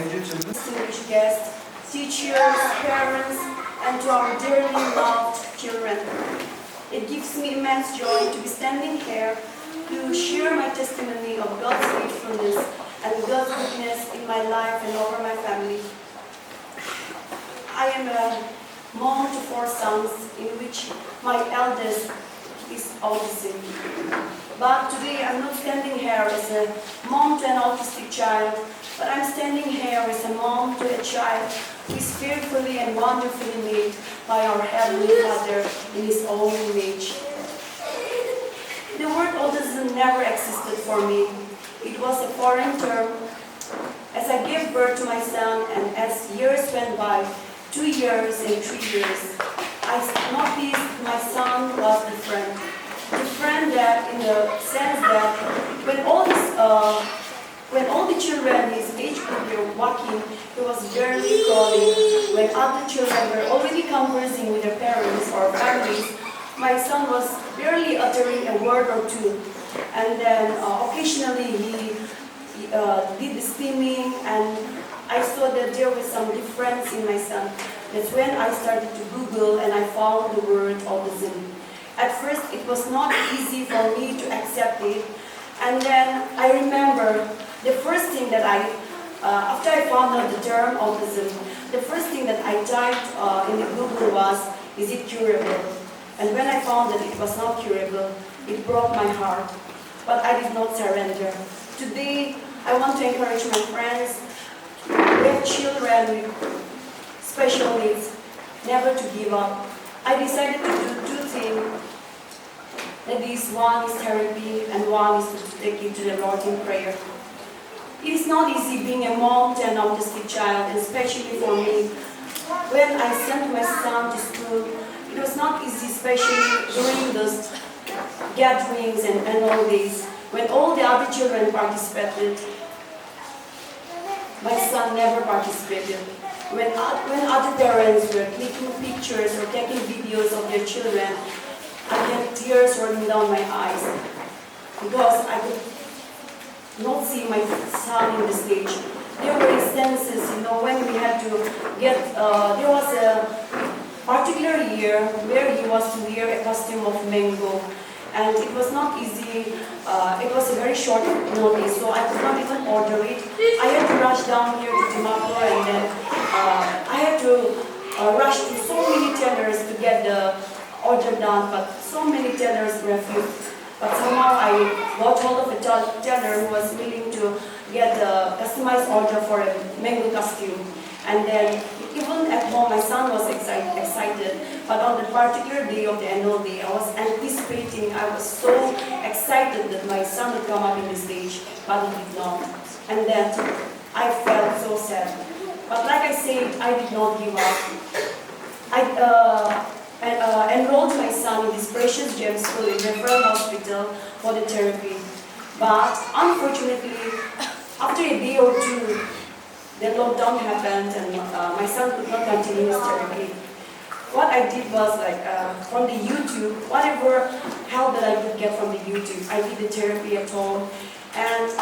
distinguished guests, teachers, parents, and to our dearly loved children. It gives me immense joy to be standing here to share my testimony of God's faithfulness and God's goodness in my life and over my family. I am a mom to 4 sons, in which my eldest is autism. But today I'm not standing here as a mom to an autistic child, but I'm standing here as a mom to a child who is fearfully and wonderfully made by our Heavenly Father in His own image. The word autism never existed for me. It was a foreign term. As I gave birth to my son and as years went by, 2 years and 3 years, I noticed my son was different. Different that in the sense that when all the children his age group were walking, he was barely crawling. When other children were already conversing with their parents or families, my son was barely uttering a word or two. And then occasionally he did the steaming, and I saw that there was some difference in my son. That's when I started to Google and I found the word autism. At first it was not easy for me to accept it, and then I remember the first thing that after I found out the term autism, the first thing that I typed in the Google was, is it curable? And when I found that it was not curable, it broke my heart, but I did not surrender. Today, I want to encourage my friends with children with special needs, never to give up. I decided to do 2 things. That is, one is therapy and one is to take it to the Lord in prayer. It is not easy being a mom to an autistic child, especially for me. When I sent my son to school, it was not easy, especially during those gatherings and annual days, when all the other children participated. My son never participated. When other parents were clicking pictures or taking videos of their children, I had tears rolling down my eyes because I could not see my son in the stage. There were instances, when we had to get, there was a particular year where he was to wear a costume of mango, and it was not easy. It was a very short notice, so I could not even order it. I had to rush down here to Dimapur, and then I had to rush to so many tailors to get the order done, but so many tailors refused. But somehow I got hold of a tailor who was willing to get a customized order for a mango costume. And then even at home, my son was excited. But on the particular day of the annual day, I was anticipating, I was so excited that my son would come up in the stage, but he did not. And then I felt so sad. But like I said, I did not give up. I enrolled my son in this precious gem school in referral hospital for the therapy. But unfortunately, after a day or 2, the lockdown happened and my son could not continue his therapy. What I did was from the YouTube, whatever help that I could get from the YouTube, I did the therapy at home. And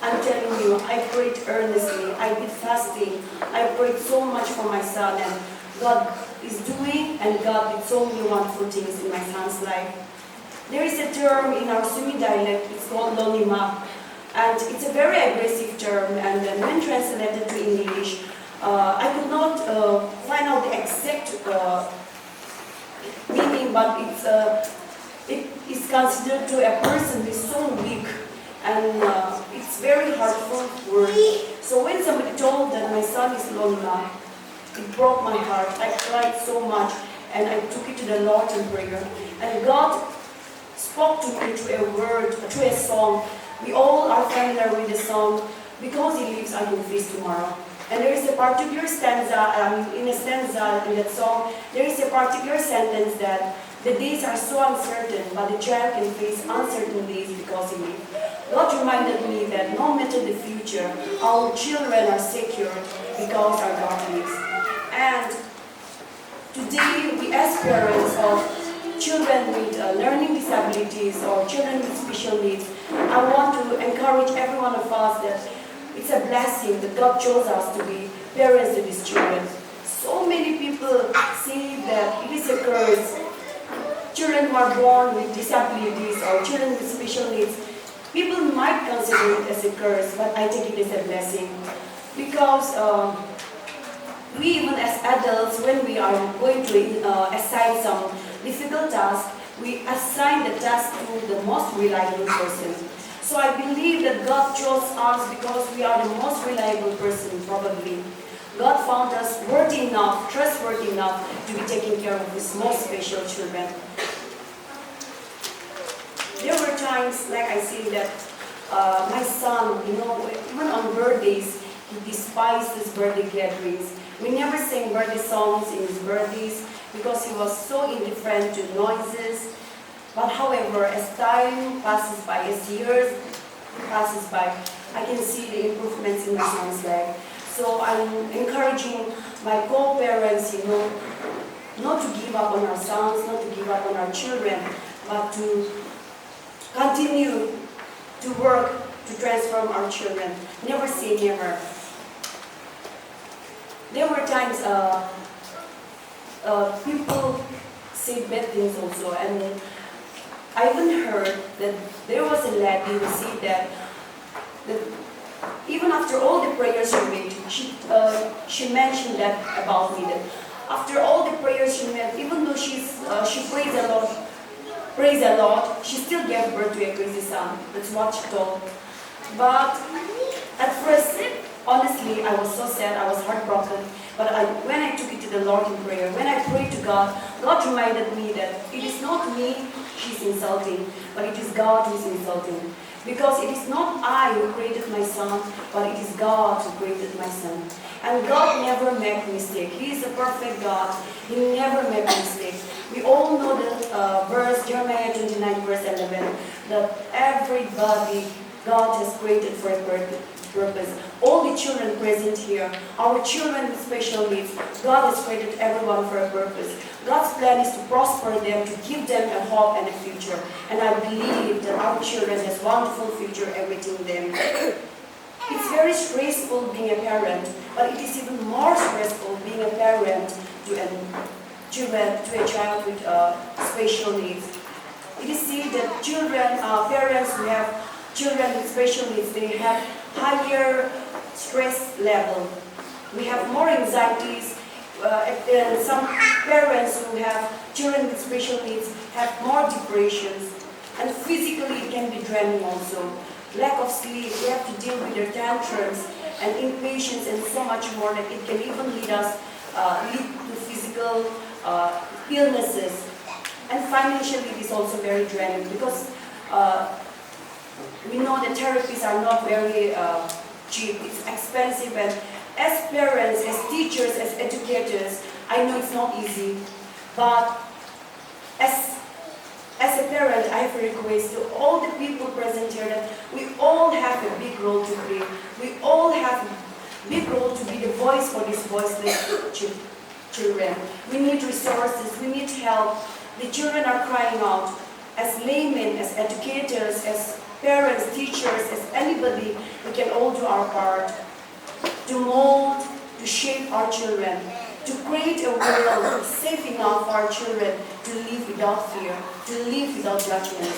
I'm telling you, I prayed earnestly, I did fasting, I prayed so much for my son, and God is doing, and God did so many wonderful things in my son's life. There is a term in our Sumi dialect, it's called lonima, and it's a very aggressive term, and then when translated to English, I could not find out the exact meaning, but it is considered to a person who is so weak, and it's very hurtful word. So when somebody told that my son is lonima, it broke my heart. I cried so much, and I took it to the Lord in prayer. And God spoke to me through a word, through a song. We all are familiar with the song, "Because He lives, I will face tomorrow." And there is a particular stanza, in that song, there is a particular sentence that the days are so uncertain, but the child can face uncertain days because He lives. God reminded me that no matter the future, our children are secure because our God lives. And today, we as parents of children with learning disabilities or children with special needs, I want to encourage every one of us that it's a blessing that God chose us to be parents to these children. So many people say that it is a curse. Children who are born with disabilities or children with special needs, people might consider it as a curse, but I take it as a blessing. Because we, even as adults, when we are going to assign some difficult task, we assign the task to the most reliable person. So I believe that God chose us because we are the most reliable person, probably. God found us worthy enough, trustworthy enough to be taking care of His most special children. There were times, like I say, that my son, even on birthdays, he despised his birthday gatherings. We never sang birthday songs in his birthdays because he was so indifferent to noises. But however, as time passes by, as years passes by, I can see the improvements in my son's life. So I'm encouraging my co-parents, not to give up on our sons, not to give up on our children, but to continue to work to transform our children. Never say never. There were times people say bad things also, and I even heard that there was a lady who said that even after all the prayers she made, she mentioned that about me, that after all the prayers she made, even though she prays a lot, she still gave birth to a crazy son. That's what she told. But at first, honestly, I was so sad, I was heartbroken. But when I took it to the Lord in prayer, when I prayed to God, God reminded me that it is not me she's insulting, but it is God who is insulting. Because it is not I who created my son, but it is God who created my son. And God never makes mistake. He is a perfect God. He never makes mistake. We all know the verse, Jeremiah 29 verse 11, that everybody God has created for a purpose. All the children present here, our children with special needs, God has created everyone for a purpose. God's plan is to prosper them, to give them a hope and a future. And I believe that our children has wonderful future awaiting them. It's very stressful being a parent, but it is even more stressful being a parent to a child with special needs. It is said that parents who have children with special needs, they have higher stress level. We have more anxieties. And some parents who have children with special needs have more depressions. And physically it can be draining also. Lack of sleep, we have to deal with their tantrums and impatience and so much more, that it can even lead to physical illnesses. And financially it is also very draining, because we know that therapies are not very cheap. It's expensive, and as parents, as teachers, as educators, I know it's not easy, but as a parent, I have a request to all the people present here that we all have a big role to play. We all have a big role to be the voice for these voiceless children. We need resources, we need help. The children are crying out. As laymen, as educators, as parents, teachers, as anybody, we can all do our part to mold, to shape our children, to create a world safe enough for our children to live without fear, to live without judgment.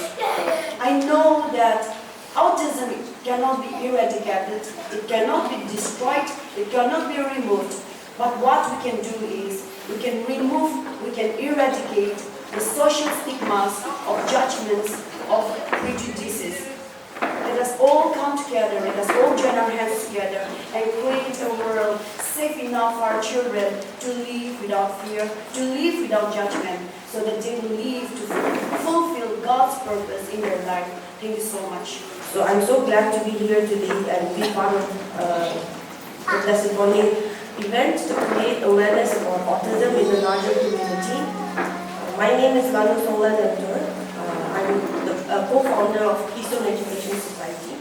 I know that autism cannot be eradicated, it cannot be destroyed, it cannot be removed. But what we can do is, we can remove, we can eradicate the social stigmas of judgments, of prejudices. Let us all come together, let us all join our hands together and create a world safe enough for our children to live without fear, to live without judgment, so that they will live to fulfill God's purpose in their life. Thank you so much. So I'm so glad to be here today and be part of the Blessed Morning event to create awareness about autism in the larger community. My name is Lanu Solan Nantur. I'm the co-founder of Keystone Education Society.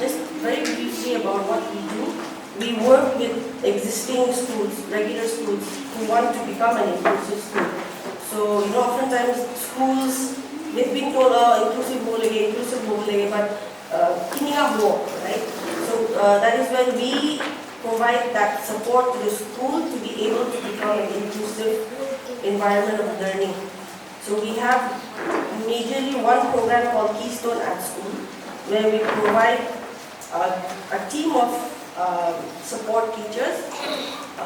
Just very briefly about what we do. We work with existing schools, regular schools, who want to become an inclusive school. So, oftentimes schools, they've been told, inclusive, but cleaning up more, right? So that is when we provide that support to the school to be able to become an inclusive environment of learning. So we have majorly one program called Keystone at School, where we provide a team of support teachers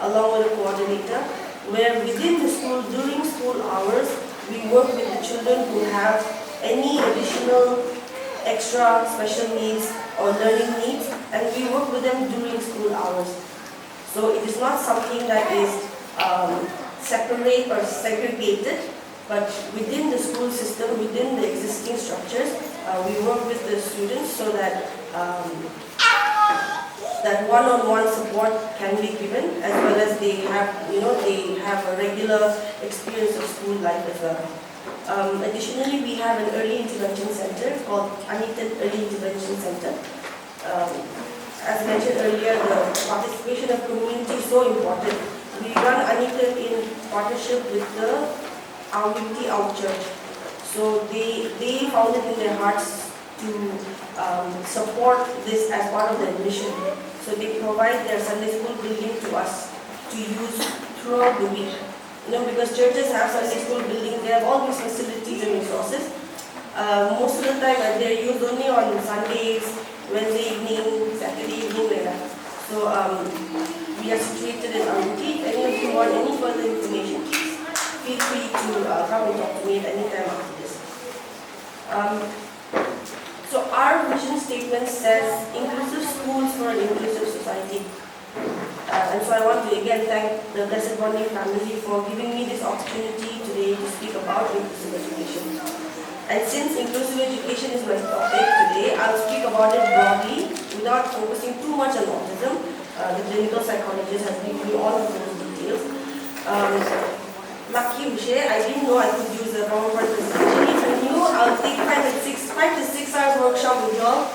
along with a coordinator, where within the school, during school hours, we work with the children who have any additional extra special needs or learning needs, and we work with them during school hours. So it is not something that is separate or segregated, but within the school system, within the existing structures, we work with the students so that that one-on-one support can be given, as well as they have, they have a regular experience of school life as well. Additionally, we have an early intervention center called Anitan Early Intervention Center. As mentioned earlier, the participation of community is so important. We run Anitan in partnership with the Our Church. So they found it in their hearts to support this as part of their mission. So they provide their Sunday school building to us to use throughout the week. Because churches have Sunday school buildings, they have all these facilities and resources. Most of the time they're used only on Sundays, Wednesday evening, Saturday evening, like that. So we are situated in Aruti. If any of you want any further information, please feel free to come and talk to me at any time after this. So our vision statement says inclusive schools for an inclusive society. And so I want to again thank the Blessed Bonding family for giving me this opportunity today to speak about inclusive education. And since inclusive education is my topic today, I'll speak about it broadly without focusing too much on autism. The clinical psychologist has given me all of those details. Lucky Vishay, I didn't know I could use a PowerPoint presentation. If I knew, I'll take 5 to 6 hours workshop with you all.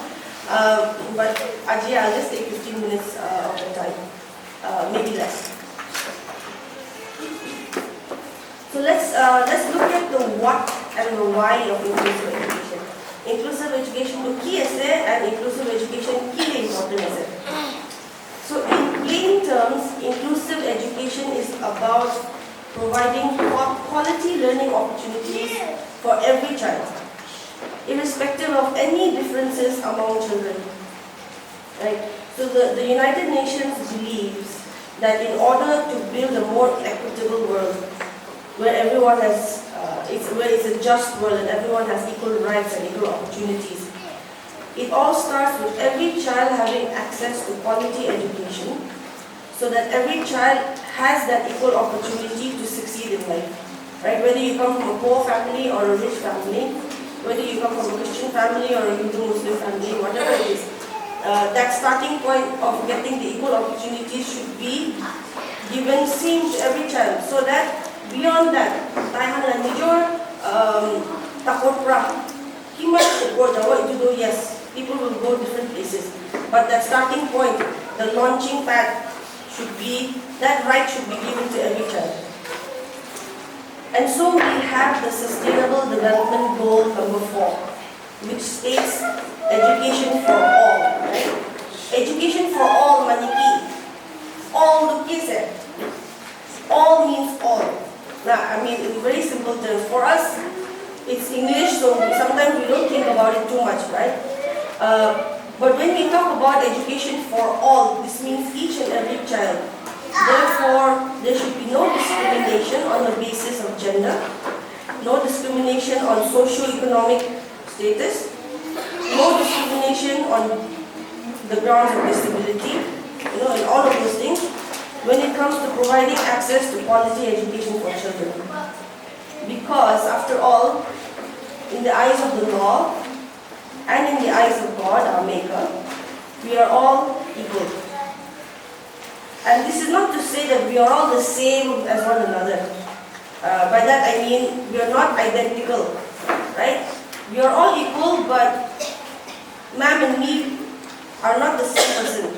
But Ajay, I'll just take 15 minutes of the time, maybe less. So let's look at the what and the why of inclusive education. Inclusive education to key essay and inclusive education key important essay. So in plain terms, inclusive education is about providing quality learning opportunities for every child, irrespective of any differences among children. Right? So the United Nations believes that in order to build a more equitable world, where everyone has, where it's a just world and everyone has equal rights and equal opportunities, it all starts with every child having access to quality education, so that every child has that equal opportunity to succeed in life. Right? Whether you come from a poor family or a rich family, whether you come from a Christian family or a Hindu-Muslim family, whatever it is, that starting point of getting the equal opportunities should be given same to every child, so that beyond that, tayo major takot pra, himat go daw ito do, yes, people will go different places, but that starting point, the launching pad should be, that right should be given to every child. And so we have the Sustainable Development Goal number 4, which states education for all. Right? Education for all, maniki. All the kids. All means all. Now, I mean, in very simple terms, for us, it's English, so sometimes we don't think about it too much, right? But when we talk about education for all, this means each and every child. Therefore, there should be no discrimination on the basis of gender, no discrimination on socio-economic status, no discrimination on the grounds of disability, and all of those things, when it comes to providing access to quality education for children. Because, after all, in the eyes of the law, and in the eyes of God, our Maker, we are all equal. And this is not to say that we are all the same as one another. By that I mean we are not identical, right? We are all equal, but ma'am and me are not the same person.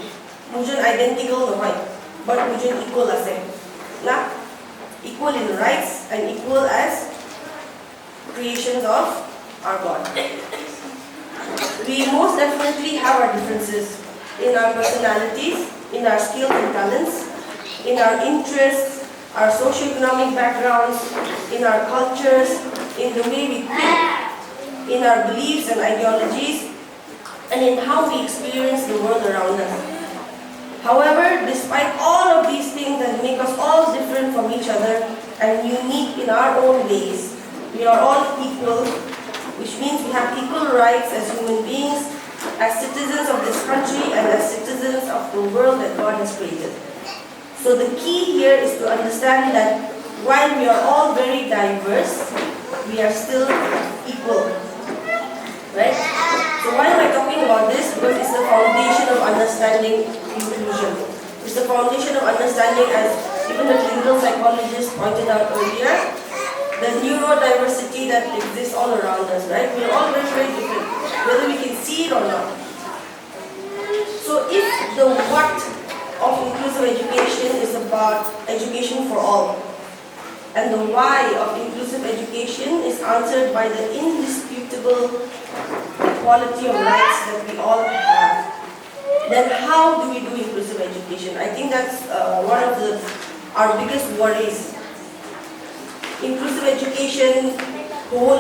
Mujun identical no hai, but mujun equal as na equal in rights and equal as creations of our God. We most definitely have our differences, in our personalities, in our skills and talents, in our interests, our socioeconomic backgrounds, in our cultures, in the way we think, in our beliefs and ideologies, and in how we experience the world around us. However, despite all of these things that make us all different from each other and unique in our own ways, we are all equal, which means we have equal rights as human beings, as citizens of this country and as citizens of the world that God has created. So the key here is to understand that while we are all very diverse, we are still equal. Right? So why am I talking about this? Because it's the foundation of understanding inclusion. It's the foundation of understanding, as even the clinical psychologist pointed out earlier, the neurodiversity that exists all around us, right? We're all very, very different, whether we can see it or not. So if the what of inclusive education is about education for all, and the why of inclusive education is answered by the indisputable equality of rights that we all have, then how do we do inclusive education? I think that's one of our biggest worries. Inclusive education, how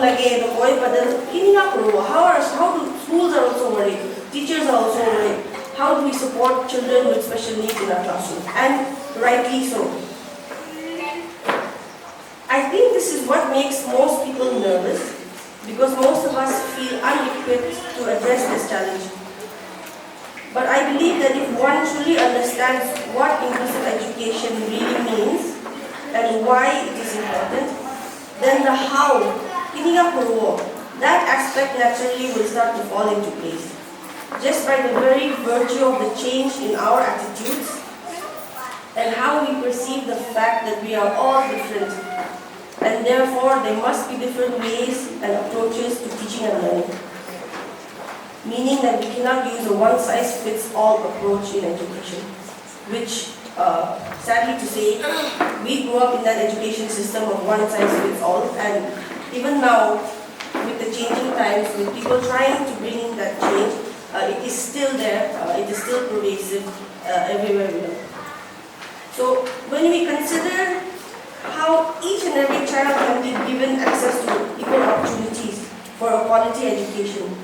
do schools are also worried, teachers are also worried. How do we support children with special needs in our classroom? And rightly so. I think this is what makes most people nervous, because most of us feel unequipped to address this challenge. But I believe that if one truly understands what inclusive education really means and why it is important, then the how, that aspect naturally will start to fall into place. Just by the very virtue of the change in our attitudes and how we perceive the fact that we are all different, and therefore there must be different ways and approaches to teaching and learning. Meaning that we cannot use a one-size-fits-all approach in education, which, sadly to say, we grew up in that education system of one-size-fits-all, and even now, with the changing times, with people trying to bring in that change, it is still there, it is still pervasive everywhere we go. So when we consider how each and every child can be given access to equal opportunities for a quality education,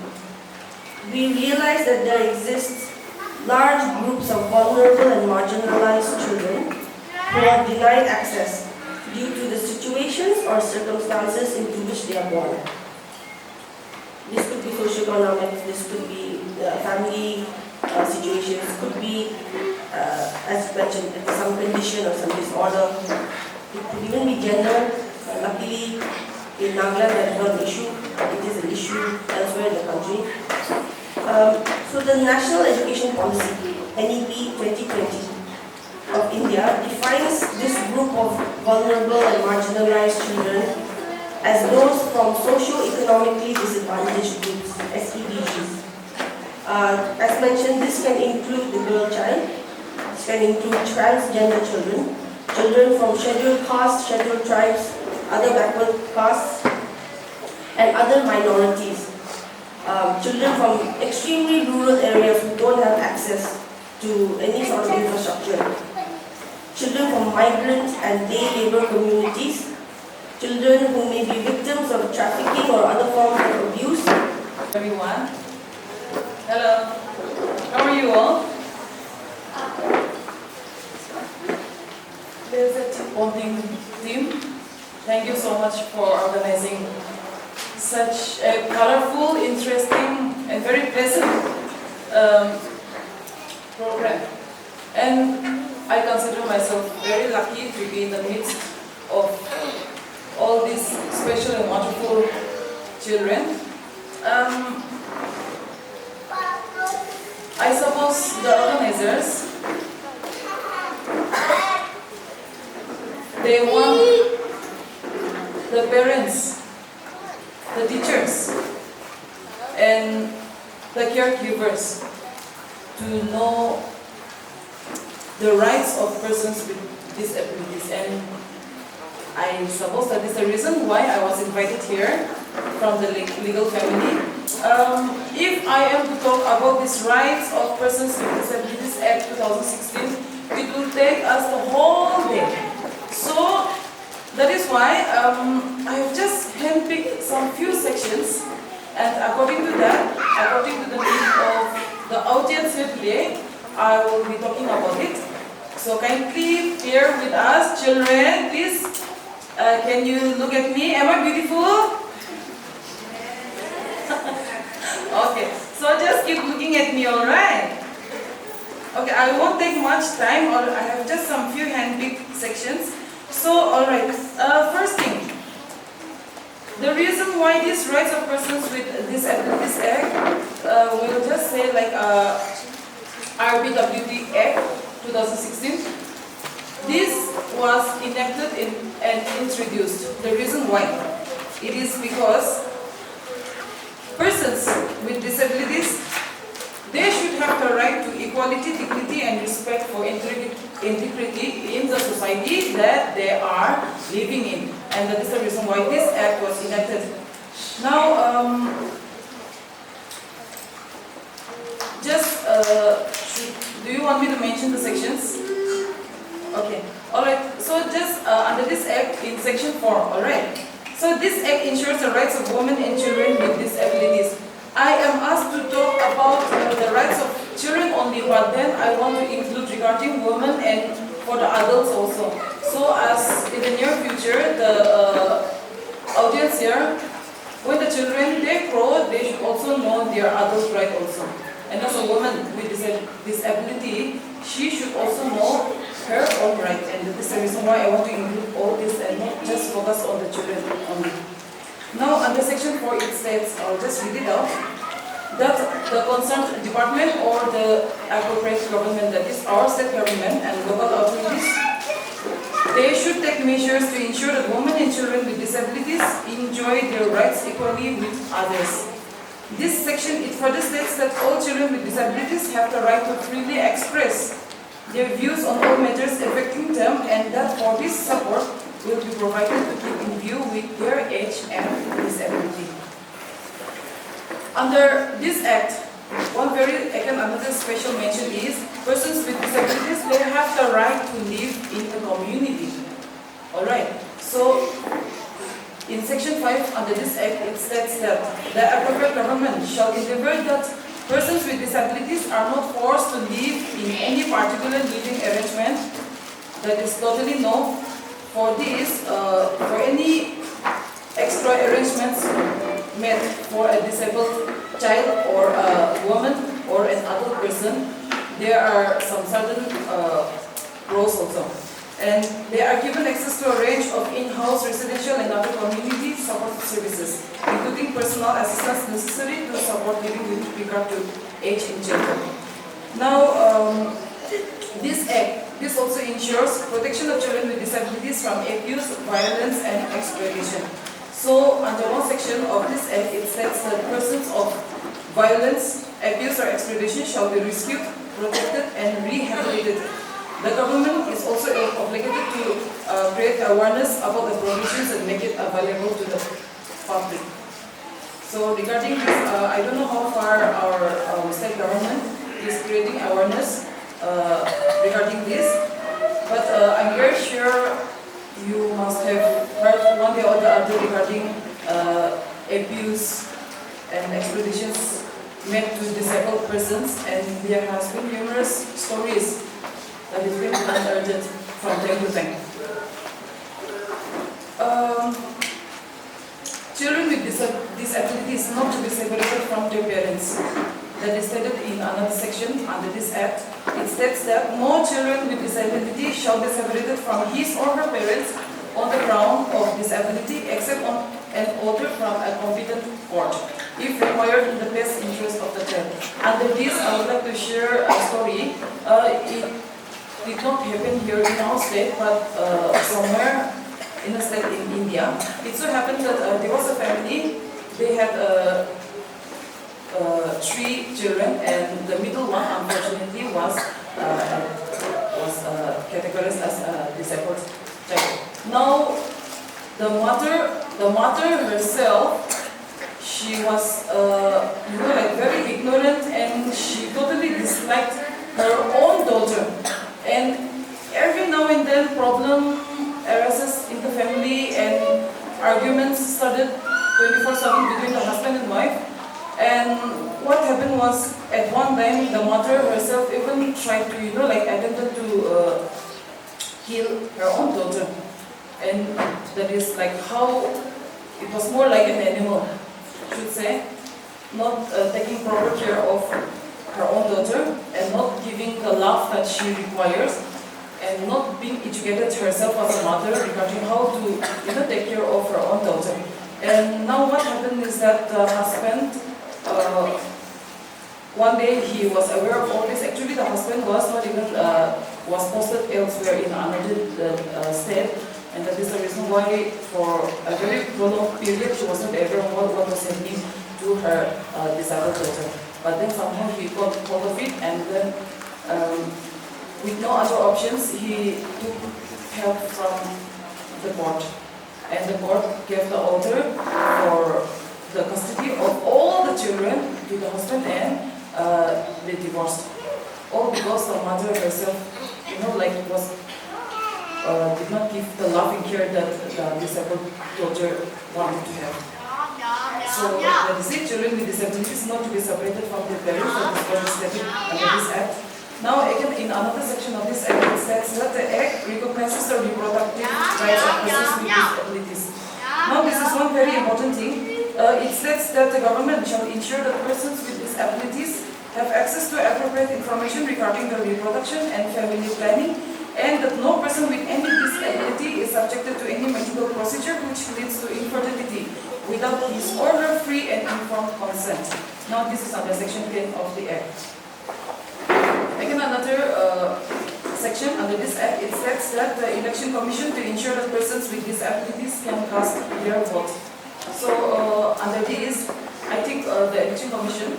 we realize that there exists large groups of vulnerable and marginalized children who are denied access due to the situations or circumstances into which they are born. This could be socioeconomic, this could be family situations, could be, as mentioned, some condition or some disorder. It could even be gender. Luckily, in Nagaland, that is not an issue. It is an issue elsewhere in the country. So the National Education Policy, NEP 2020 of India, defines this group of vulnerable and marginalized children as those from socio-economically disadvantaged groups, SEDGs. As mentioned, this can include the girl child, this can include transgender children, children from scheduled castes, scheduled tribes, other backward castes, and other minorities. Children from extremely rural areas who don't have access to any sort of infrastructure. Children from migrant and day labor communities. Children who may be victims of trafficking or other forms of abuse. Everyone. Hello. How are you all? There's a bonding team. Thank you so much for organizing such a colorful, interesting, and very pleasant program. And I consider myself very lucky to be in the midst of all these special and wonderful children. I suppose the organizers, they want the parents, the teachers, and the caregivers to know the rights of persons with disabilities. And I suppose that is the reason why I was invited here from the legal family if I am to talk about these rights of persons with disabilities Act 2016, it will take us the whole day. So that is why I have just handpicked some few sections, and according to that, according to the need of the audience here today, I will be talking about it. So kindly bear with us, children. Please, can you look at me? Am I beautiful? Okay, so just keep looking at me, alright? Okay, I won't take much time, or I have just some few handpicked sections. So, alright, first thing, the reason why these rights of persons with disabilities Act, we'll just say like RBWT Act 2016, this was enacted and introduced. The reason why, it is because persons with disabilities, they should have the right to equality, dignity, and respect for integrity in the society that they are living in. And that is the reason why this act was enacted. Now, do you want me to mention the sections? Okay, alright, so just under this act in section 4, alright. So this act ensures the rights of women and children with disabilities. I am asked to talk about the rights of children only, but then I want to include regarding women and for the adults also. So as in the near future, the audience here, when the children, they grow, they should also know their adult right also. And as a woman with disability, she should also know her own right. And this is the reason why I want to include all this and not just focus on the children only. Now, under section 4, it states, I'll just read it out, that the concerned department or the appropriate government, that is our state government and local authorities, they should take measures to ensure that women and children with disabilities enjoy their rights equally with others. This section, it further states that all children with disabilities have the right to freely express their views on all matters affecting them, and that for this support will be provided to keep in view with their age and disability. Under this act, another special mention is persons with disabilities, they have the right to live in the community. Alright, so in section 5 under this act, it states that the appropriate government shall endeavor that persons with disabilities are not forced to live in any particular living arrangement. That is totally no. For this, for any extra arrangements made for a disabled child or a woman or an adult person, there are some certain rules also. And they are given access to a range of in-house residential and other community support services, including personal assistance necessary to support living with regard to age in children. Now, this act, this also ensures protection of children with disabilities from abuse, violence, and exploitation. So, under one section of this act, it states that persons of violence, abuse, or exploitation shall be rescued, protected, and rehabilitated. The government is also obligated to create awareness about the provisions and make it available to the public. So regarding this, I don't know how far our state government is creating awareness regarding this, but I'm very sure you must have heard one day or the other regarding abuse and exploitations made to disabled persons, and there has been numerous stories that is being unearthed from time to time. Children with disabilities not to be separated from their parents. That is stated in another section under this act. It states that no children with disability shall be separated from his or her parents on the ground of disability except on an order from a competent court, if required in the best interest of the child. Under this, I would like to share a story. It did not happen here in our state, but somewhere in a state in India. It so happened that there was a family. They had 3 children, and the middle one, unfortunately, was categorized as a disabled child. Now, the mother herself, she was, like very ignorant, and she totally disliked her own daughter. And every now and then problem arises in the family, and arguments started 24/7 between the husband and wife. And what happened was, at one time, the mother herself even tried to, attempted to kill her own daughter. And that is like how it was more like an animal, I should say, not taking proper care of her own daughter, and not giving the love that she requires, and not being educated herself as a mother regarding how to take care of her own daughter. And now what happened is that the husband, one day he was aware of all this. Actually, the husband was not even was posted elsewhere in another state, and that is the reason why for a very prolonged period she was not aware of what was happening to her disabled daughter. But then somehow he got hold of it, and then with no other options, he took help from the court, and the court gave the order for the custody of all the children to the husband, and they divorced. All because the mother herself, did not give the loving care that the disabled daughter wanted to have. So that is it, children with disabilities not to be separated from their parents, that is what is stated under this Act. Now again, in another section of this Act, it says that the Act recognizes the reproductive rights of persons with disabilities. Now this is one very important thing. It states that the government shall ensure that persons with disabilities have access to appropriate information regarding their reproduction and family planning, and that no person with any disability is subjected to any medical procedure which leads to infertility without his or her free and informed consent. Now this is under Section 10 of the Act. Again, another section under this Act, it states that the Election Commission, to ensure that persons with disabilities can cast their vote. So under this, I think the Election Commission,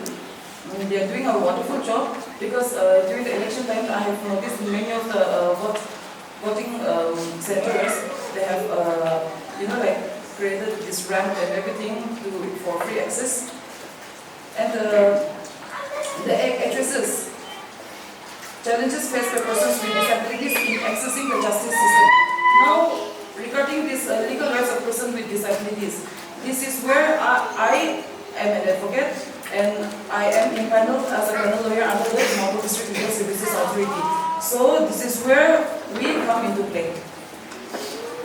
they are doing a wonderful job, because during the election time I have noticed in many of the voting centers, they have created this ramp and everything for free access. And the Act addresses challenges faced by persons with disabilities in accessing the justice system. Now, regarding this legal rights of persons with disabilities, this is where I am an advocate, and I am impaneled as a panel lawyer under the Dimapur District Legal Services Authority. So this is where we come into play.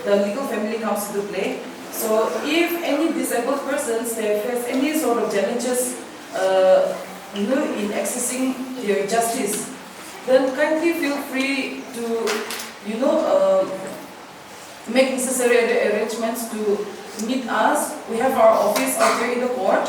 The legal family comes into play. So if any disabled persons they face any sort of challenges in accessing their justice, then kindly feel free to make necessary arrangements to meet us. We have our office out here in the court.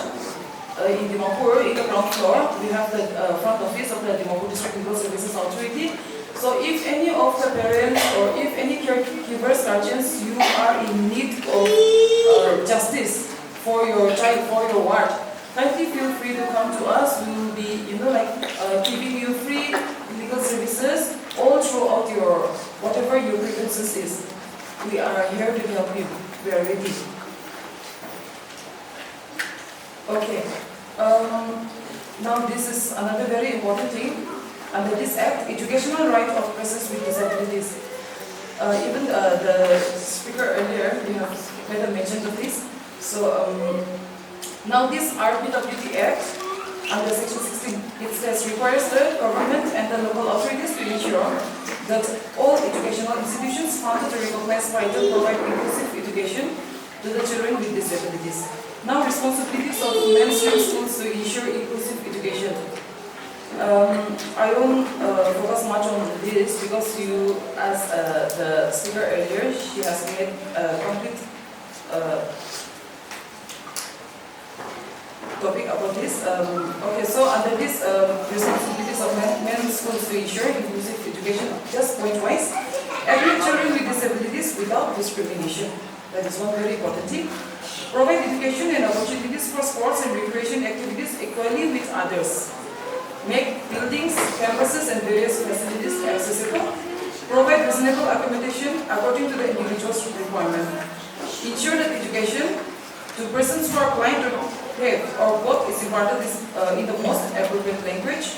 In Dimapur, in the ground floor, we have the front office of the Dimapur District Legal Services Authority. So if any of the parents or if any caregivers, guardians, you are in need of justice for your child, for your ward, kindly feel free to come to us. We will be, giving you free legal services all throughout your, whatever your grievances is. We are here to help you. We are ready. Okay. Now this is another very important thing. Under this Act, educational right of persons with disabilities. Even the speaker earlier, we have made a mention of this. So now this RPWD Act, under Section 16, it says requires the government and the local authorities to ensure that all educational institutions founded to recognize vital provide inclusive education to the children with disabilities. Now, responsibilities of mainstream schools to ensure inclusive education. I won't focus much on this because you, as the speaker earlier, she has made a complete topic about this. Okay, so under this responsibilities of mainstream schools to ensure inclusive education, just point-wise, every children with disabilities without discrimination. That is one very important thing. Provide education and opportunities for sports and recreation activities equally with others. Make buildings, campuses and various facilities accessible. Provide reasonable accommodation according to the individual's requirement. Ensure that education to persons who are blind or have or what is imparted is in the most appropriate language,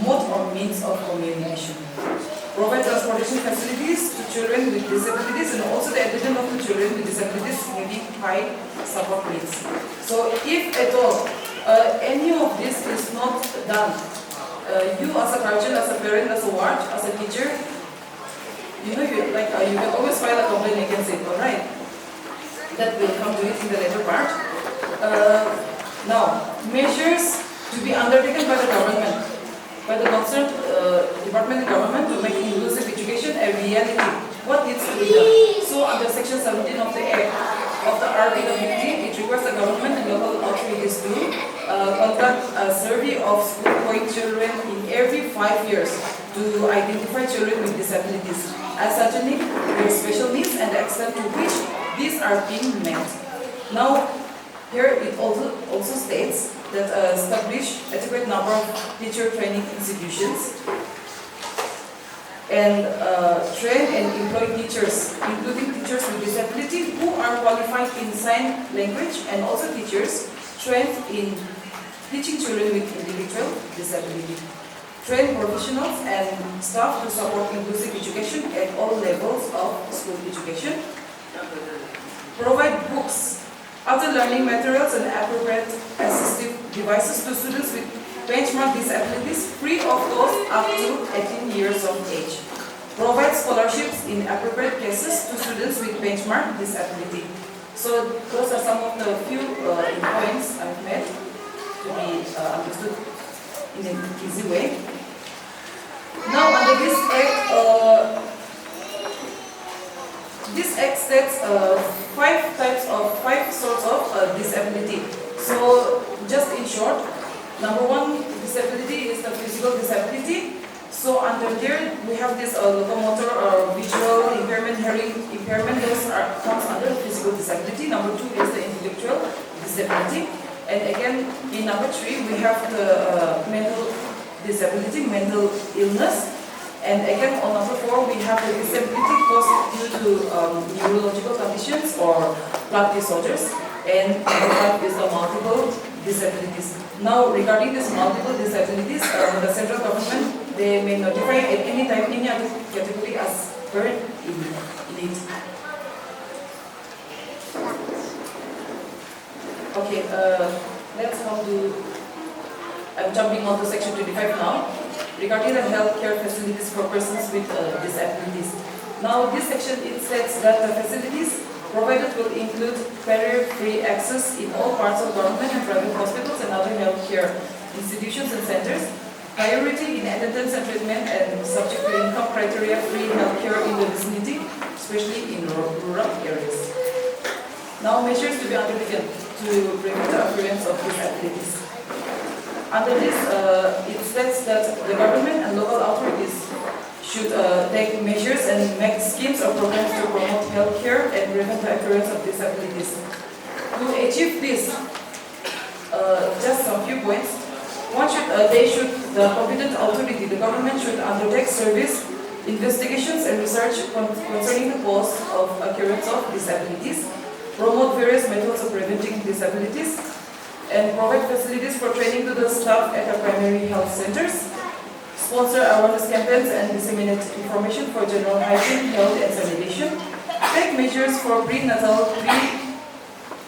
mode or means of communication. Provide transportation facilities to children with disabilities and also the addition of the children with disabilities having high support needs. So if at all any of this is not done, you as a guardian, as a parent, as a ward, as a teacher, you can always file a complaint against it, alright? That will come to it in the later part. Now, measures to be undertaken by the government, by the concerned department and government to make inclusive education a reality. What needs to be done? So under section 17 of the Act of the RPWD, it requires the government and local authorities to conduct a survey of school-going children in every 5 years to identify children with disabilities, ascertaining their special needs and the extent to which these are being met. Now, here it also states that establish adequate number of teacher training institutions and train and employ teachers, including teachers with disability who are qualified in sign language and also teachers trained in teaching children with intellectual disability. Train professionals and staff to support inclusive education at all levels of school education. Provide books, other learning materials and appropriate assistive devices to students with benchmark disabilities free of cost up to 18 years of age. Provide scholarships in appropriate cases to students with benchmark disability. So those are some of the few points I've made to be understood in an easy way. Now under this act states five sorts of disability. So just in short, number one disability is the physical disability. So under there we have this locomotor or visual impairment, hearing impairment. Those comes under physical disability. Number two is the intellectual disability. And again in number three we have the mental disability, mental illness. And again, on number four, we have the disability caused due to neurological conditions or blood disorders. And number five is the multiple disabilities. Now, regarding these multiple disabilities, the central government, they may notify at any time any other category as per in it. Okay, let's come to, I'm jumping on to section 25 now. Regarding the healthcare facilities for persons with disabilities. Now this section, it states that the facilities provided will include barrier-free access in all parts of government and private hospitals and other healthcare institutions and centers, priority in attendance and treatment and subject to income criteria free healthcare in the vicinity, especially in rural areas. Now measures to be undertaken to prevent the occurrence of disabilities. Under this, it states that the government and local authorities should take measures and make schemes or programs to promote healthcare and prevent the occurrence of disabilities. To achieve this, just some few points. One the competent authority, the government should undertake service, investigations and research concerning the cause of occurrence of disabilities, promote various methods of preventing disabilities, and provide facilities for training to the staff at our primary health centers, sponsor awareness campaigns and disseminate information for general hygiene, health and sanitation, take measures for prenatal,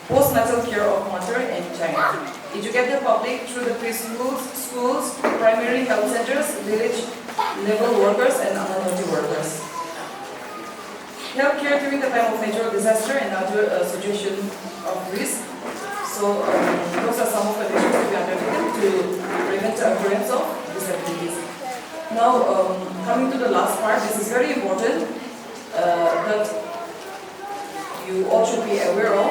postnatal care of mother and child, educate the public through the preschools, schools, primary health centers, village level workers and anonymity workers. Healthcare during the time of natural disaster and other situation of risk. So those are some of the measures to be undertaken to prevent the occurrence of disabilities. Now, coming to the last part, this is very important that you all should be aware of.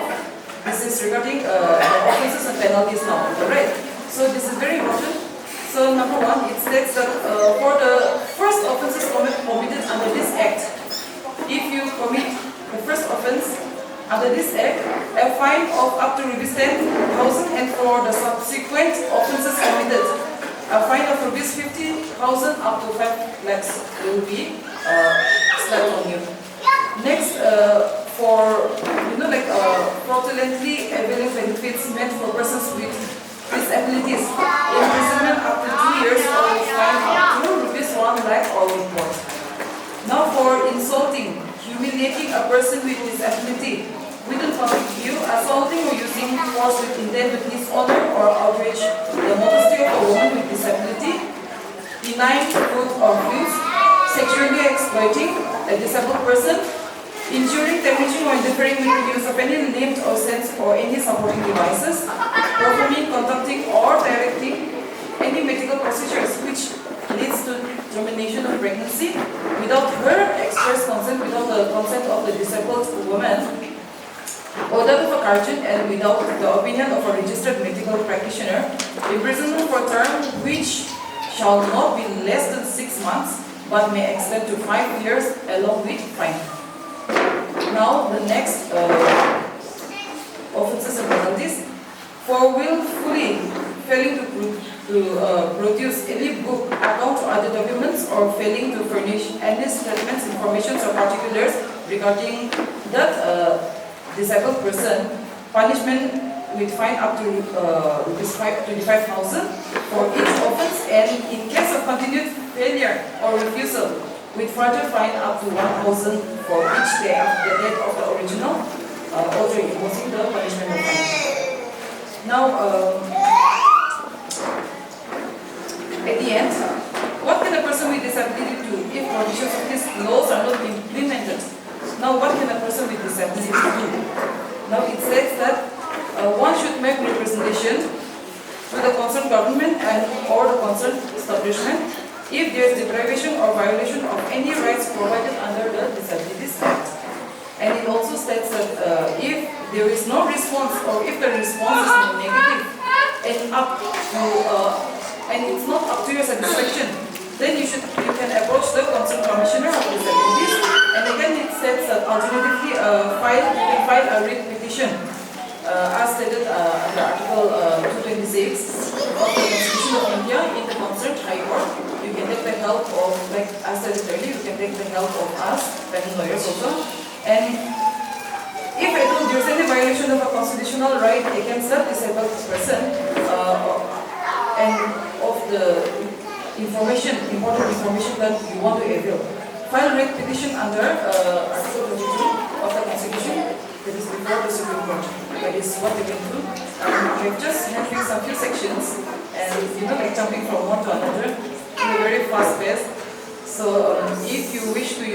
This is regarding the offenses and penalties now, alright? So this is very important. So number one, it states that for the first offenses committed under this act, if you commit the first offense under this act, a fine of up to Rs 10,000, and for the subsequent offences committed, a fine of Rs 50,000 up to 5 lakhs will be slapped on you. Next, for fraudulently availing benefits meant for persons with disabilities, imprisonment up to 2 years or fine up to rupees 1 lakh or report. Now for insulting, humiliating a person with disability within public view, assaulting or using force with intent to dishonor or outrage the modesty of a woman with disability, denying food or use, sexually exploiting a disabled person, injuring, damaging or interfering with the use of any limbs or sense or any supporting devices, performing, conducting or directing any medical procedures which leads to termination of pregnancy without her express consent, without the consent of the disabled woman, or that of a guardian, and without the opinion of a registered medical practitioner, imprisonment for a term which shall not be less than 6 months but may extend to 5 years along with fine. Now the next offences and penalties: for willfully failing to produce any book, account or other documents, or failing to furnish any statements, information or particulars regarding that disabled person, punishment with fine up to rupees 25,000 for each offence, and in case of continued failure or refusal, with further fine up to 1,000 for each day after the date of the original order imposing the punishment of fine. Now, at the end, what can a person with disability do if provisions of these laws are not implemented? Now, what can a person with disability do? Now, it says that one should make representation to the concerned government and or the concerned establishment if there is deprivation or violation of any rights provided under the Disabilities Act. And it also states that if there is no response, or if the response is negative and it's not up to your satisfaction, then you can approach the concerned commissioner of disabilities. And again, it says that alternatively, you can file a writ petition, as stated under Article 226 of the Constitution of India in the concerned High Court. You can take the help of, like as stated earlier, you can take the help of us, patent lawyers also. And if at all there is any violation of a constitutional right against a disabled person, and of the important information that you want to avail, file a writ petition under Article 22 of the Constitution, that is before the Supreme Court. That is what you can do. We have just handpicked some few sections, and like jumping from one to another in a very fast pace. So if you wish to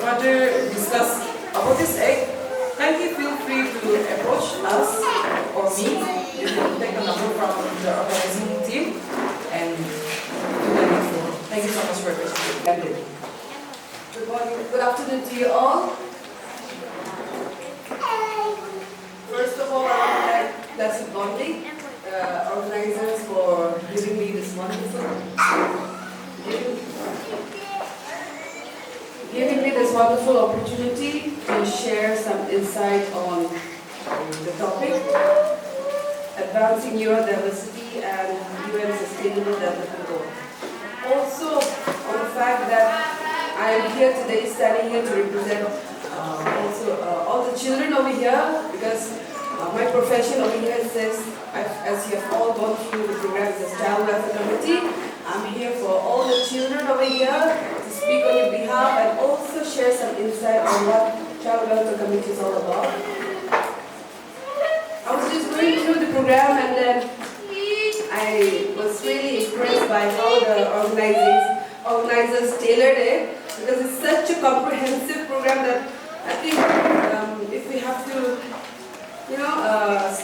further discuss about this act, kindly feel free to approach us or me. You can take a number from the organizing team and do the next one. Thank you so much for your attention. Good morning, good afternoon to you all. First of all, I want to thank Blessed Bonding organizers for giving me this wonderful opportunity to share some insight on the topic, advancing neurodiversity and UN Sustainable Development Goal. Also, on the fact that I am here today, standing here to represent all the children over here, because my profession over here says, as you have all gone through the program as a Child Welfare Committee, I'm here for all the children over here to speak on your behalf and also share some insight on what Child Welfare Committee is all about. I was just going through the program, and then I was really impressed by how the organizers tailored it, because it's such a comprehensive program that I think if we have to,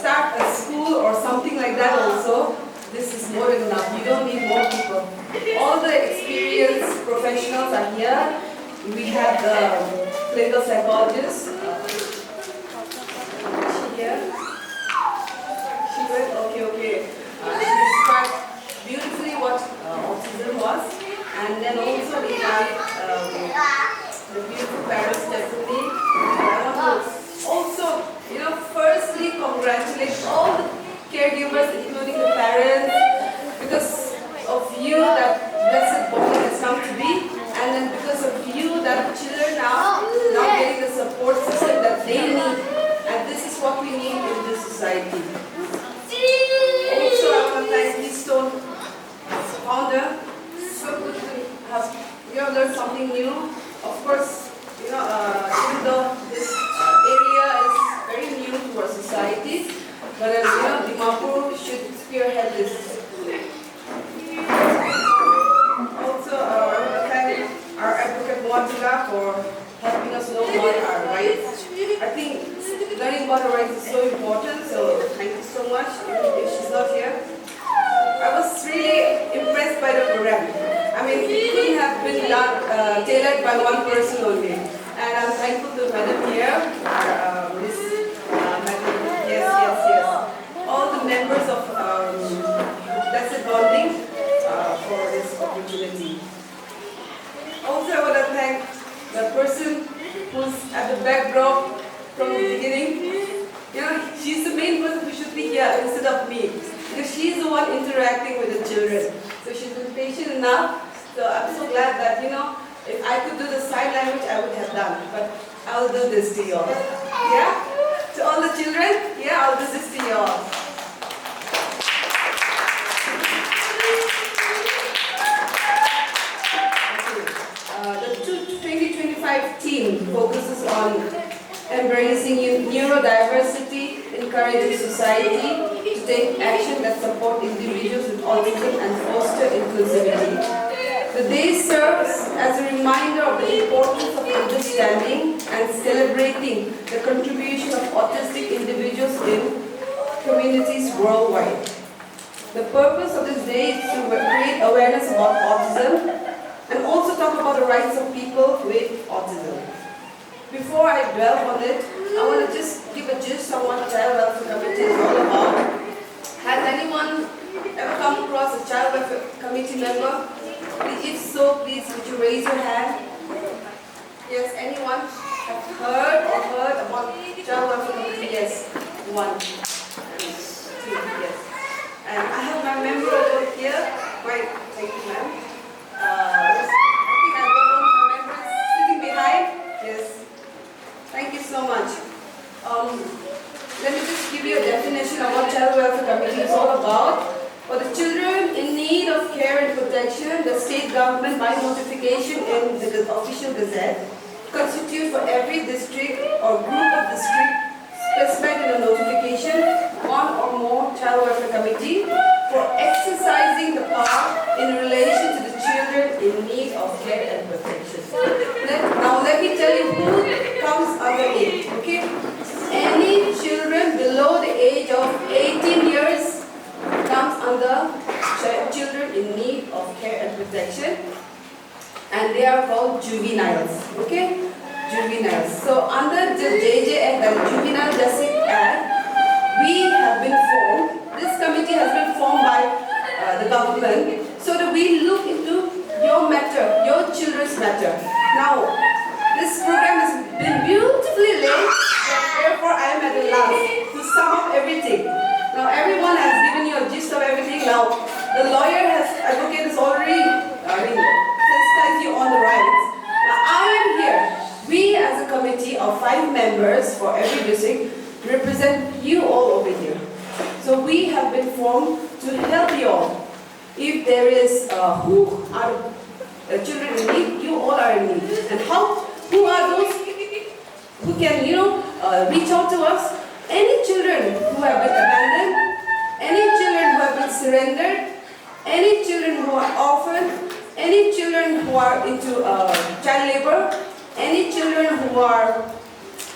start a school or something like that also, this is more than enough. You don't need more people. All the experienced professionals are here. We have the clinical psychologist. She here? She went, okay. She described beautifully what autism was. And then also we have the beautiful parents definitely. And I want to also, firstly congratulate all the caregivers, including the parents, because of you that Blessed Bonding has come to be, and then because of you that children are now getting the support system that they need for helping us know about our rights. I think learning about our rights is so important, so thank you so much. If she's not here, I was really impressed by the program. I mean, it couldn't have been done, tailored by one person only. And I'm thankful to Madam here, Miss Madam, yes. All the members of Blessed Bonding for this opportunity. Also, I want to thank the person who's at the backdrop from the beginning. You know, she's the main person who should be here instead of me, because she's the one interacting with the children. So she's been patient enough. So I'm so glad that, you know, if I could do the sign language, I would have done. But I'll do this to you all. Yeah? To all the children, yeah, I'll do this to you all. The 2025 theme focuses on embracing neurodiversity, encouraging society to take action that support individuals with autism and foster inclusivity. The day serves as a reminder of the importance of understanding and celebrating the contribution of autistic individuals in communities worldwide. The purpose of this day is to create awareness about autism and also talk about the rights of people with autism. Before I delve on it, I want to just give a gist on what Child Welfare Committee is all about. Has anyone ever come across a Child Welfare Committee member? If so, please would you raise your hand? Yes, anyone have heard about Child Welfare Committee? Yes, one, two, yes. And I have my member over here. Wait, thank you, ma'am. I think I've got one of my members sitting behind. Yes. Thank you so much. Let me just give you a definition of what Child Welfare Committee is all about. For the children in need of care and protection, the state government, by notification in the official gazette, constitute for every district or group of districts specified in the notification one or more Child Welfare Committee for exercising the power in relation to the children in need of care and protection. Now let me tell you who comes under it, okay? Any children below the age of 18 years comes under children in need of care and protection, and they are called juveniles, okay? Juveniles. So under the JJ Act and Juvenile Justice Act, we have been formed, this committee has been formed by the government, so that we look into your matter, your children's matter. Now, this program has been beautifully laid, therefore I am at the last to sum up everything. Now everyone has given you a gist of everything. Now the lawyer advocate has already sensitized you on the rights. Now I am here. We as a committee of 5 members for every district represent you all over here. So we have been formed to help you all. If there is who are children in need, you all are in need. And who are those who can, reach out to us? Any children who have been abandoned, any children who have been surrendered, any children who are orphaned, any children who are into child labor, any children who are,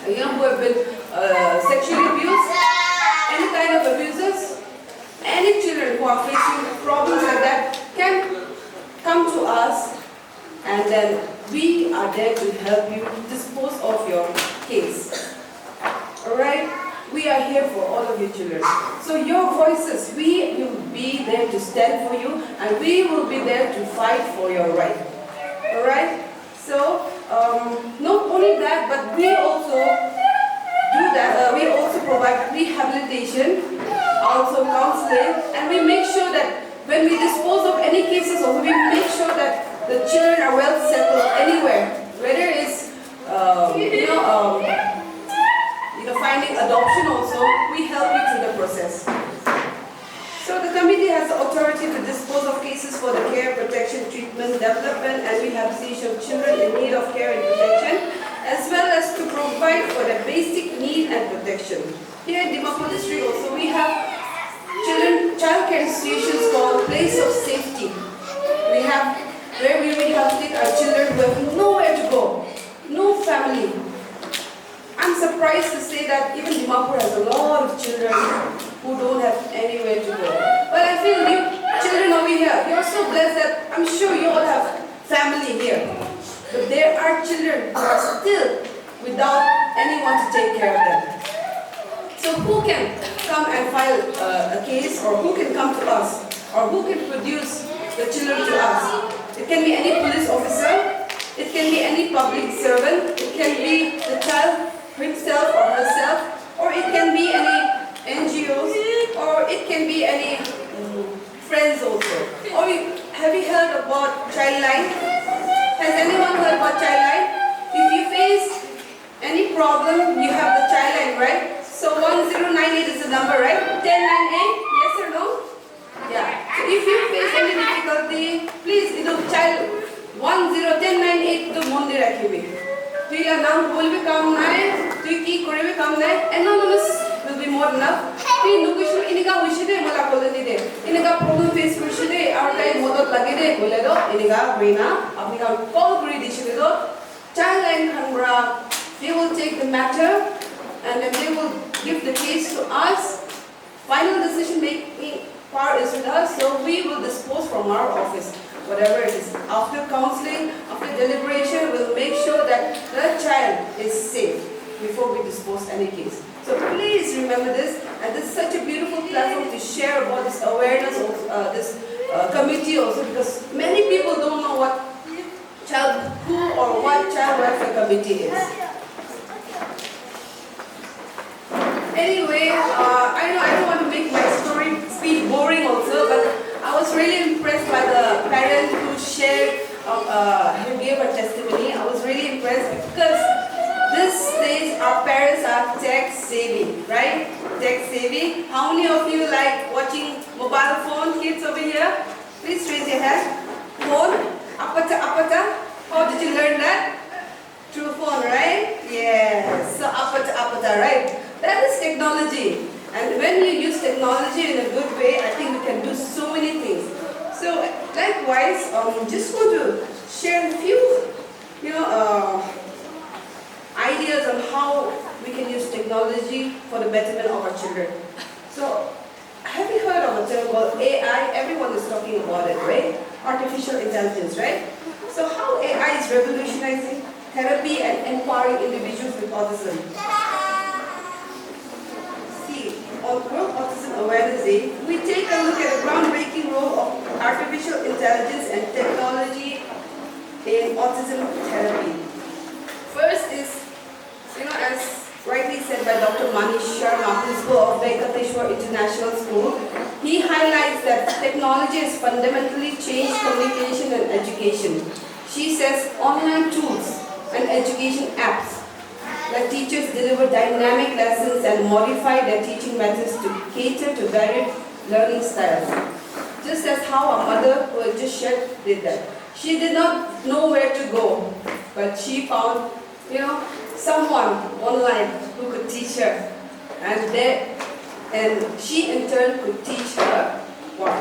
who have been sexually abused, any kind of abuses, any children who are facing problems like that can come to us, and then we are there to help you dispose of your case. Alright? We are here for all of you children. So your voices, we will be there to stand for you, and we will be there to fight for your right. Alright? So, not only that, but we also do that. We also provide rehabilitation, also counseling, and we make sure that when we dispose of any cases, also we make sure that the children are well settled anywhere, whether it's finding adoption also, we help you through the process. So the committee has the authority to dispose of cases for the care, protection, treatment, development, and rehabilitation of children in need of care and protection, as well as to provide for the basic need and protection. Here in Dimapur district also, we have child care institutions called Place of Safety. We have where we rehabilitate our children who have nowhere to go. surprised to say that even Dimapur has a lot of children who don't have anywhere to go. But I feel you children over here, you're so blessed that I'm sure you all have family here. But there are children who are still without anyone to take care of them. So who can come and file a case, or who can come to us, or who can produce the children to us? It can be any police officer, it can be any public servant, it can be the child himself or herself, or it can be any NGOs, or it can be any friends also. Or have you heard about Childline? Has anyone heard about Childline? If you face any problem, you have the Childline, right? So 1098 is the number, right? 1098, yes or no? Yeah. So if you face any difficulty, please, child 1098 to Monday Rakibi. তুই নাম বলবি কাম নাই তুই কি করবি কাম নাই anonymous will be more enough তুই নুকুশন ইনিকা হইছে দে মলা বলে দি দে ইনিকা প্রবলেম ফেস করছে দে আর তাই মদত লাগে দে বলে দাও ইনিকা হইনা আপনি কা কল করে দিছে দে child line খানরা they will take the matter and then they will give the case to us. Final decision making part is with us, so we will dispose from our office whatever it is. After counseling, after deliberation, we'll make sure that the child is safe before we dispose any case. So please remember this, and this is such a beautiful platform to share about this awareness of this committee also, because many people don't know what who or what child welfare committee is. Anyway, I know I don't want to make my speech boring also, but I was really impressed by the parent who shared, who gave her testimony. I was really impressed because these days our parents are tech savvy, right? Tech savvy. How many of you like watching mobile phone, kids over here? Please raise your hand. Phone? Apata? How did you learn that? Through phone, right? Yes. So apata, right? That is technology. And when you use technology in a good way, I think we can do so many things. So likewise, just want to share a few, ideas on how we can use technology for the betterment of our children. So, have you heard of a term called AI? Everyone is talking about it, right? Artificial intelligence, right? So how AI is revolutionizing therapy and empowering individuals with autism? On World Autism Awareness Day, we take a look at the groundbreaking role of artificial intelligence and technology in autism therapy. First is, as rightly said by Dr. Manish Sharma, principal of Venkateshwar International School, he highlights that technology has fundamentally changed communication and education. She says online tools and education apps that teachers deliver dynamic lessons and modify their teaching methods to cater to varied learning styles. Just as how our mother who had just shared did that. She did not know where to go, but she found, someone online who could teach her. And she in turn could teach her what.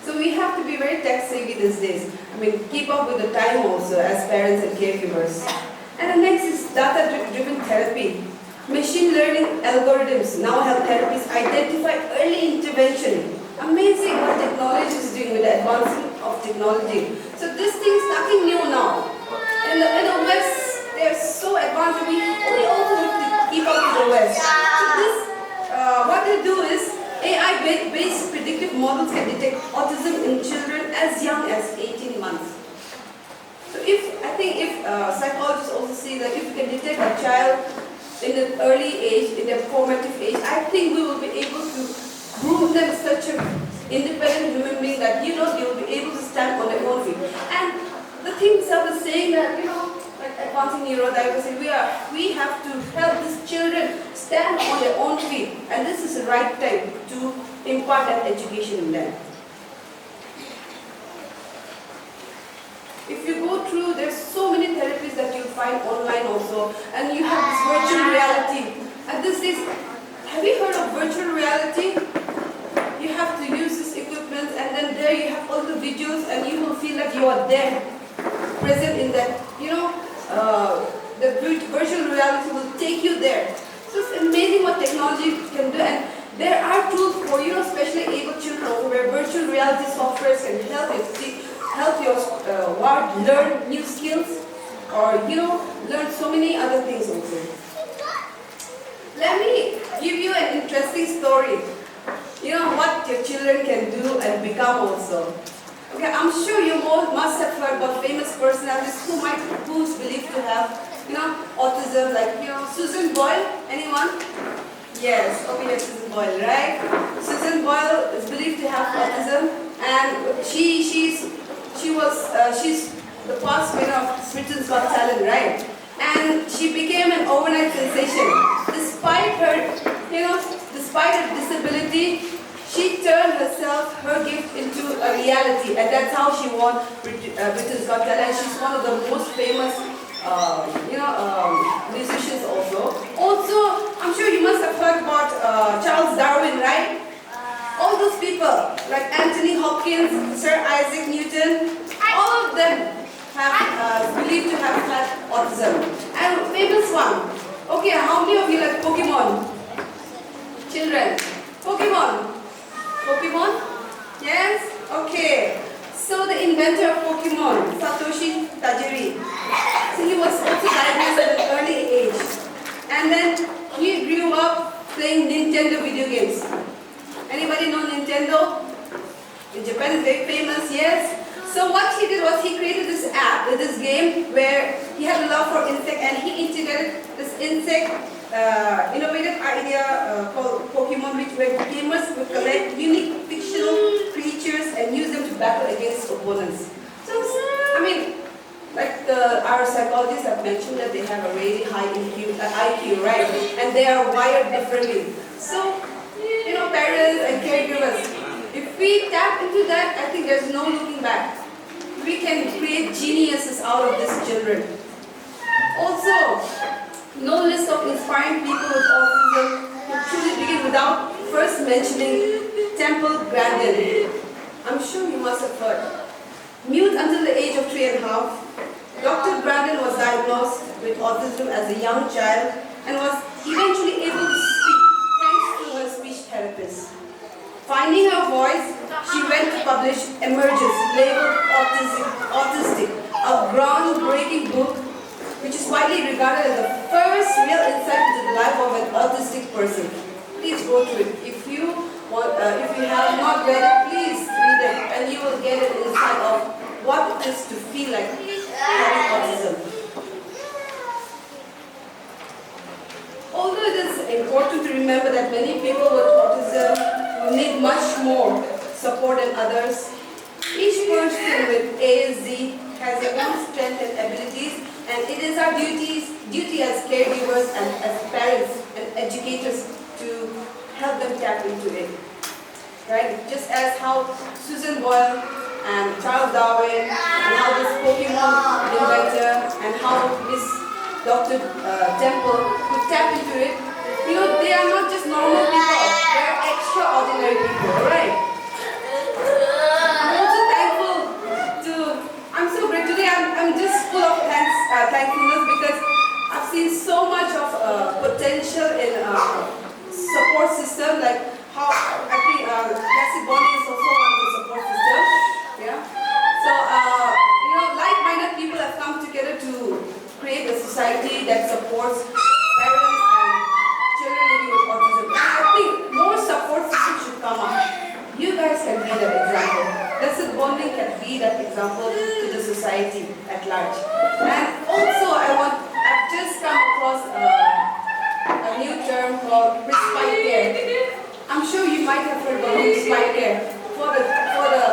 So we have to be very tech savvy these days. Keep up with the time also as parents and caregivers. And the next is data-driven therapy. Machine learning algorithms now help therapists identify early intervention. Amazing what technology is doing with the advancement of technology. So this thing is nothing new now. In the West, they are so advanced. We also have to keep up with the West. So this, what they do is AI-based predictive models can detect autism in children as young as 18 months. So if psychologists also see that if we can detect a child in an early age, in their formative age, I think we will be able to groom them such an independent human being that they will be able to stand on their own feet. And the things are the same that like advancing neurodiversity, we have to help these children stand on their own feet, and this is the right time to impart that education in them. If you go through, there's so many therapies that you find online also, and you have this virtual reality. And this is, have you heard of virtual reality? You have to use this equipment, and then there you have all the videos, and you will feel like you are there, present in that, the virtual reality will take you there. So it's amazing what technology can do, and there are tools for especially able children where virtual reality software can help you learn new skills, or learn so many other things also. Let me give you an interesting story. What your children can do and become also. Okay, I'm sure you must have heard about famous personalities who's believed to have, autism, like, Susan Boyle, anyone? Yes, okay, yes, Susan Boyle, right? Susan Boyle is believed to have autism, and she's the past winner of Britain's Got Talent, right? And she became an overnight sensation. Despite her disability, she turned her gift into a reality, and that's how she won Britain's Got Talent. She's one of the most famous, musicians also. Also, I'm sure you must have heard about Charles Darwin, right? All those people, like Anthony Hopkins, Sir Isaac Newton, all of them have believed to have had autism. And famous one. Okay, how many of you like Pokemon? Children. Pokemon. Pokemon? Yes? Okay. So the inventor of Pokemon, Satoshi Tajiri. So he was also diagnosed at an early age. And then he grew up playing Nintendo video games. Anybody know Nintendo? In Japan it's very famous, yes? So what he did was he created this app, this game, where he had a love for insect, and he integrated this insect innovative idea called Pokemon, where gamers would collect unique fictional creatures and use them to battle against opponents. So, like our psychologists have mentioned that they have a really high IQ, right? And they are wired differently. So, parents and caregivers, if we tap into that, I think there's no looking back. We can create geniuses out of these children. Also, no list of inspiring people with autism could truly begin without first mentioning Temple Grandin. I'm sure you must have heard. Mute until the age of 3.5, Dr. Grandin was diagnosed with autism as a young child and was eventually able to speak thanks to her speech therapist. Finding her voice, she went to publish Emergence, labeled Autistic, a groundbreaking book which is widely regarded as the first real insight into the life of an autistic person. Please go through it. If you have not read it, please read it, and you will get an insight of what it is to feel like having autism. Although it is important to remember that many people with autism need much more support than others, each person with ASD has their own strengths and abilities, and it is our duty as caregivers and as parents and educators to help them tap into it. Right? Just as how Susan Boyle and Charles Darwin, and how this Pokemon inventor, and how Miss Dr. Temple could tap into it. They are not just normal people, they are extraordinary people, right? I'm also thankful I'm so great today. I'm just full of thankfulness because I've seen so much of potential in support system, like how I think Classic Bonding is also one of the support systems. Yeah. So like-minded people have come together to create a society that supports parents and children living with autism. And I think more support systems should come up. You guys can be that example. Classic Bonding can be that example to the society at large. And also I've just come across a new term called respite care. I'm sure you might have heard about respite care. For the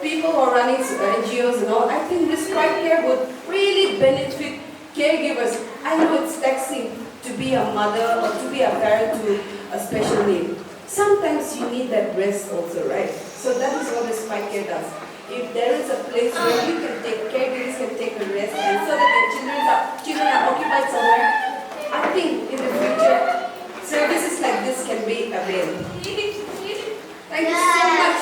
people who are running NGOs and all, I think respite care would really benefit caregivers. I know it's taxing to be a mother or to be a parent to a special need. Sometimes you need that rest also, right? So that is what respite care does. If there is a place where you can caregivers can take a rest, and so that the children are occupied somewhere, I think in the future services like this can be available. Thank you so much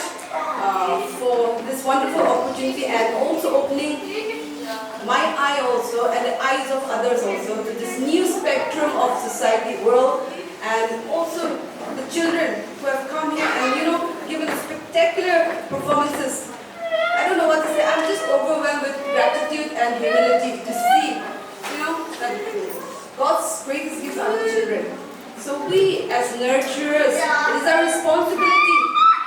for this wonderful opportunity, and also opening my eye eye also and the eyes of others also to this new spectrum of society world, and also the children who have come here and given spectacular performances. I don't know what to say. I'm just overwhelmed with gratitude and humility to see that God's greatest gifts are the children. So we as nurturers, it is our responsibility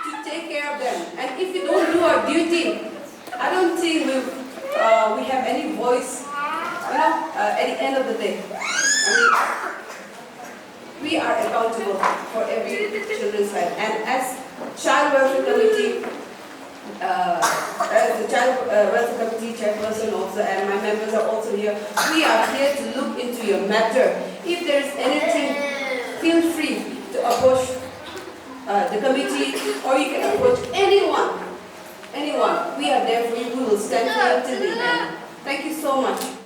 to take care of them. And if we don't do our duty, I don't think we have any voice, at the end of the day. I mean, we are accountable for every children's life. And as Child Welfare Committee, as the Child Welfare Committee chairperson also, and my members are also here, we are here to look into your matter. If there is anything, feel free to approach the committee, or you can approach anyone. We are there for you. We will stand for you till the end. Thank you so much.